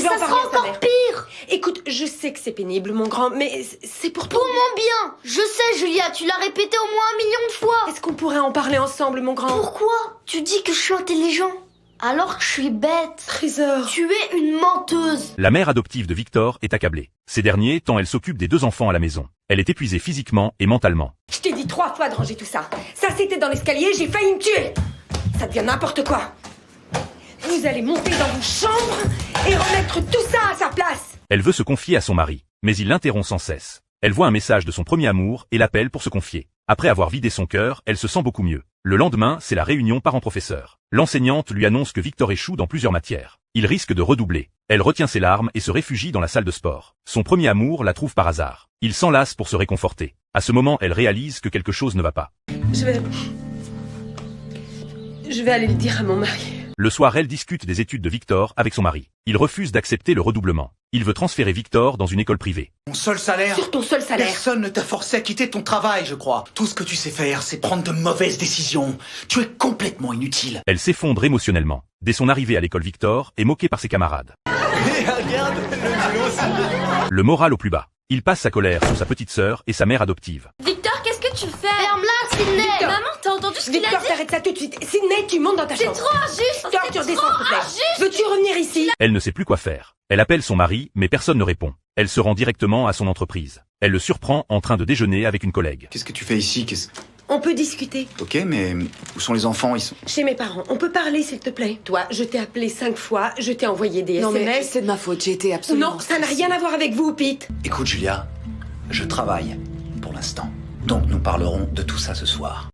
je vais en ça parler sera à sa encore mère. pire. Écoute, je sais que c'est pénible, mon grand, mais c'est pour toi. Pour mon bien. Je sais, Julia, tu l'as répété au moins 1 million de fois. Est-ce qu'on pourrait en parler ensemble, mon grand? Pourquoi? Tu dis que je suis intelligent, alors que je suis bête. Trésor. Tu es une menteuse. La mère adoptive de Victor est accablée. Ces derniers, tant elle s'occupe des 2 enfants à la maison. Elle est épuisée physiquement et mentalement. Je t'ai dit 3 fois de ranger tout ça. Ça, c'était dans l'escalier, j'ai failli me tuer. Ça devient n'importe quoi. Vous allez monter dans vos chambres et remettre tout ça à sa place. Elle veut se confier à son mari, mais il l'interrompt sans cesse. Elle voit un message de son premier amour et l'appelle pour se confier. Après avoir vidé son cœur, elle se sent beaucoup mieux. Le lendemain, c'est la réunion parents-professeurs. L'enseignante lui annonce que Victor échoue dans plusieurs matières. Il risque de redoubler. Elle retient ses larmes et se réfugie dans la salle de sport. Son premier amour la trouve par hasard. Il s'enlace pour se réconforter. À ce moment, elle réalise que quelque chose ne va pas. Je vais aller le dire à mon mari. Le soir, elle discute des études de Victor avec son mari. Il refuse d'accepter le redoublement. Il veut transférer Victor dans une école privée. Mon seul salaire? Sur ton seul salaire. Personne ne t'a forcé à quitter ton travail, je crois. Tout ce que tu sais faire, c'est prendre de mauvaises décisions. Tu es complètement inutile. Elle s'effondre émotionnellement. Dès son arrivée à l'école, Victor est moqué par ses camarades. Et regarde, le boulot, Le moral au plus bas. Il passe sa colère sur sa petite sœur et sa mère adoptive. Victor, qu'est-ce que tu fais? Ferme-la, Sydney. Victor. Maman, t'as entendu ce qu'il a Victor, dit? t'arrêtes ça tout de suite. Sydney, tu montes dans ta C'est chambre. trop injuste. Victor, tu C'est redescends, trop s'il te plaît. injuste. Veux-tu revenir ici? Elle ne sait plus quoi faire. Elle appelle son mari, mais personne ne répond. Elle se rend directement à son entreprise. Elle le surprend en train de déjeuner avec une collègue. Qu'est-ce que tu fais ici? On peut discuter. Ok, mais où sont les enfants? Ils sont... Chez mes parents. On peut parler, s'il te plaît. Toi, je t'ai appelé 5 fois, je t'ai envoyé des Non mais SMS. c'est de ma faute, j'ai été absolument... Non, ça n'a rien à voir avec vous, Pete. Écoute, Julia, je travaille pour l'instant. Donc nous parlerons de tout ça ce soir.